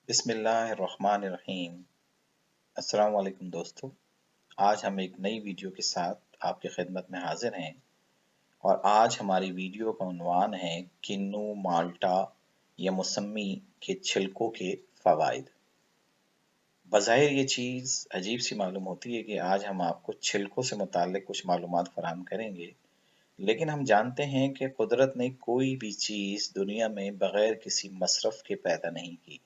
बिस्मिल्लाहिर्रहमानिर्रहीम। अस्सलाम वालेकुम दोस्तों। आज हम एक नई वीडियो के साथ आपकी खिदमत में हाजिर हैं और आज हमारी वीडियो का उन्वान है किन्नू, माल्टा या मौसमी के छिलकों के फ़वाइद। बज़ाहिर ये चीज़ अजीब सी मालूम होती है कि आज हम आपको छिलकों से मुताल्लिक़ कुछ मालूमात फ़राहम करेंगे, लेकिन हम जानते हैं कि कुदरत ने कोई भी चीज़ दुनिया में बग़ैर किसी मसरफ़ के पैदा नहीं की।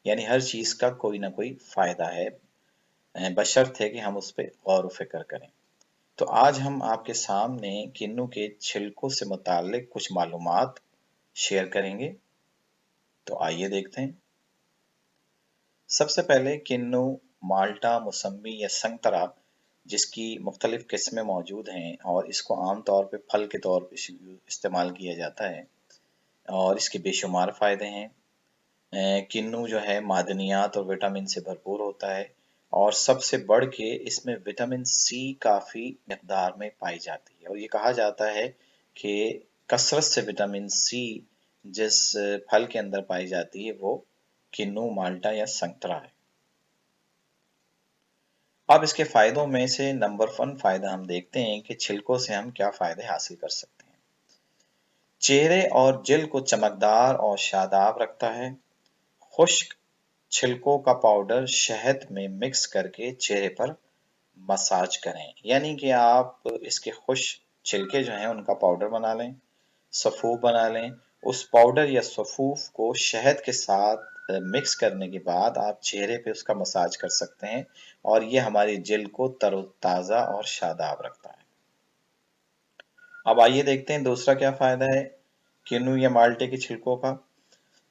यानी हर चीज़ का कोई ना कोई फ़ायदा है, बशर्ते कि हम उस पे गौर व फ़िक्र करें। तो आज हम आपके सामने किन्नू के छिलकों से मुताल्लिक़ कुछ मालूमात शेयर करेंगे। तो आइए देखते हैं। सबसे पहले किन्नू, माल्टा, मौसम्बी या संतरा जिसकी मुख्तलिफ़ किस्में मौजूद हैं और इसको आम तौर पे फल के तौर पे इस्तेमाल किया जाता है और इसके बेशुमार फ़ायदे हैं। किन्नू जो है मादनियात और विटामिन से भरपूर होता है और सबसे बढ़ के इसमें विटामिन सी काफ़ी मिकदार में पाई जाती है और ये कहा जाता है कि कसरत से विटामिन सी जिस फल के अंदर पाई जाती है वो किन्नू, माल्टा या संतरा है। अब इसके फ़ायदों में से नंबर 1 फ़ायदा हम देखते हैं कि छिलकों से हम क्या फ़ायदे हासिल कर सकते हैं। चेहरे और जिल्द को चमकदार और शादाब रखता है। खुश्क छिलकों का पाउडर शहद में मिक्स करके चेहरे पर मसाज करें, यानी कि आप इसके खुश्क छिलके जो हैं उनका पाउडर बना लें, सफ़ूफ बना लें। उस पाउडर या सफ़ूफ को शहद के साथ मिक्स करने के बाद आप चेहरे पे उसका मसाज कर सकते हैं और ये हमारी जिल्द को तरोताज़ा और शादाब रखता है। अब आइए देखते हैं दूसरा क्या फ़ायदा है किन्नू या माल्टे के छिलकों का।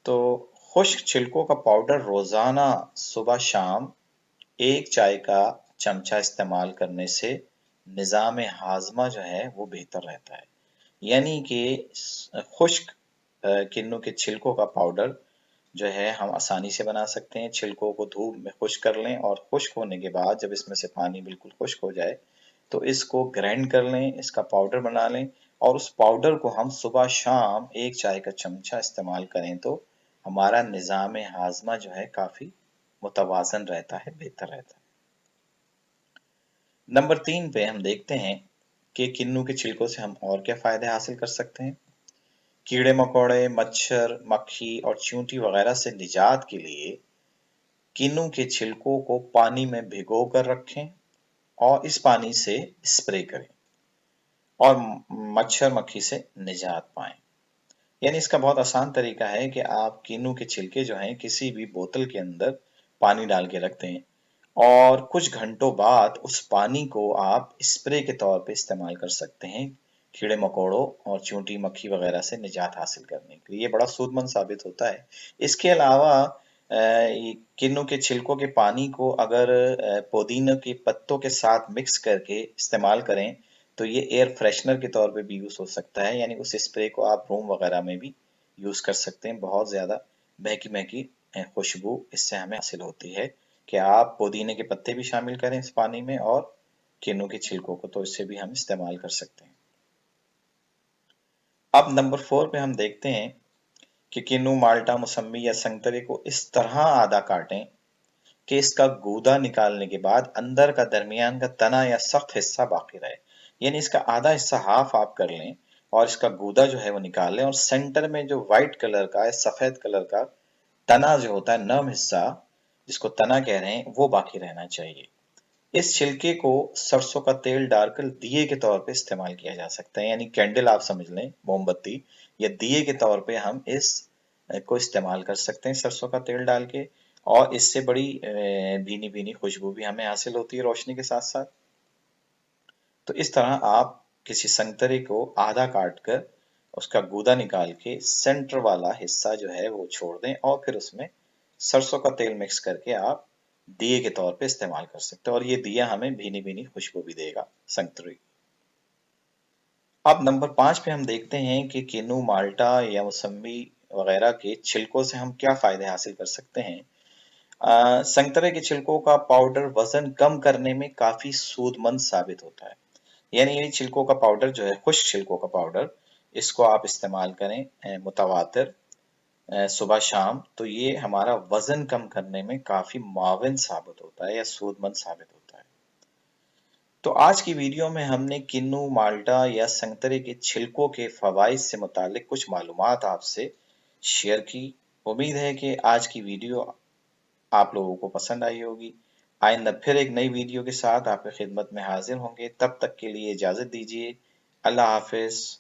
तो खुश्क छिलकों का पाउडर रोज़ाना सुबह-शाम 1 चाय का चमचा इस्तेमाल करने से निज़ाम हाज़मा जो है वो बेहतर रहता है। यानी कि खुश्क किन्नू के छिलकों का पाउडर जो है हम आसानी से बना सकते हैं। छिलकों को धूप में खुश्क कर लें और खुश्क होने के बाद जब इसमें से पानी बिल्कुल खुश्क हो जाए तो इसको ग्राइंड कर लें, इसका पाउडर बना लें और उस पाउडर को हम सुबह-शाम 1 चाय का चमचा इस्तेमाल करें तो हमारा निज़ाम हाज़मा जो है काफ़ी मुतवाज़न रहता है, बेहतर रहता है। नंबर 3 पे हम देखते हैं कि किन्नू के छिलकों से हम और क्या फ़ायदे हासिल कर सकते हैं। कीड़े-मकोड़े, मच्छर, मक्खी और चींटी वगैरह से निजात के लिए किन्नू के छिलकों को पानी में भिगो कर रखें और इस पानी से स्प्रे करें और मच्छर मक्खी से निजात पाएं। यानी इसका बहुत आसान तरीका है कि आप किन्नू के छिलके जो हैं किसी भी बोतल के अंदर पानी डाल के रख दें और कुछ घंटों बाद उस पानी को आप स्प्रे के तौर पे इस्तेमाल कर सकते हैं कीड़े मकोड़ों और चींटी मक्खी वगैरह से निजात हासिल करने के लिए। ये बड़ा सूदमंद साबित होता है। इसके अलावा किन्नू के छिलकों के पानी को अगर पुदीने के पत्तों के साथ मिक्स करके इस्तेमाल करें तो ये एयर फ्रेशनर के तौर पे भी यूज़ हो सकता है। यानी उस स्प्रे को आप रूम वगैरह में भी यूज़ कर सकते हैं। बहुत ज़्यादा महकी-महकी खुशबू इससे हमें हासिल होती है कि आप पुदीने के पत्ते भी शामिल करें इस पानी में और किन्नू के छिलकों को, तो इससे भी हम इस्तेमाल कर सकते हैं। अब नंबर 4 पे हम देखते हैं कि किन्नू, माल्टा, मौसम्बी या संतरे को इस तरह आधा काटें कि इसका गूदा निकालने के बाद अंदर का दरमियान का तना या सख्त हिस्सा बाकी रहे। यानी इसका आधा हिस्सा हाफ आप कर लें और इसका गूदा जो है वो निकाल लें और सेंटर में जो व्हाइट कलर का या सफेद कलर का तना जो होता है, नर्म हिस्सा जिसको तना कह रहे हैं, वो बाकी रहना चाहिए। इस छिलके को सरसों का तेल डालकर दिए के तौर पे इस्तेमाल किया जा सकता है। यानी कैंडल आप समझ लें, मोमबत्ती या दिए के तौर पे हम इस को इस्तेमाल कर सकते हैं सरसों का तेल डाल के और इससे बड़ी भीनी भीनी खुशबू भी हमें हासिल होती है रोशनी के साथ साथ। तो इस तरह आप किसी संतरे को आधा काट कर उसका गूदा निकाल के सेंटर वाला हिस्सा जो है वो छोड़ दें और फिर उसमें सरसों का तेल मिक्स करके आप दिए के तौर पे इस्तेमाल कर सकते हैं और ये दिया हमें भीनी भीनी खुशबू भी देगा संतरे की। अब नंबर 5 पे हम देखते हैं कि किन्नू, माल्टा या मौसम्बी वगैरह के छिलकों से हम क्या फायदे हासिल कर सकते हैं। संतरे के छिलकों का पाउडर वजन कम करने में काफी सूदमंद साबित होता है। यानी ये छिलकों का पाउडर जो है, खुश्क छिलकों का पाउडर, इसको आप इस्तेमाल करें मुतवातिर सुबह शाम, तो ये हमारा वजन कम करने में काफी मुआविन साबित होता है या सूदमंद साबित होता है। तो आज की वीडियो में हमने किन्नू, माल्टा या संतरे के छिलकों के फवाइद से मुतालिक कुछ मालूमात आपसे शेयर की। उम्मीद है कि आज की वीडियो आप लोगों को पसंद आई होगी। आइंदा फिर एक नई वीडियो के साथ आपकी खिदमत में हाजिर होंगे। तब तक के लिए इजाजत दीजिए। अल्लाह हाफिज।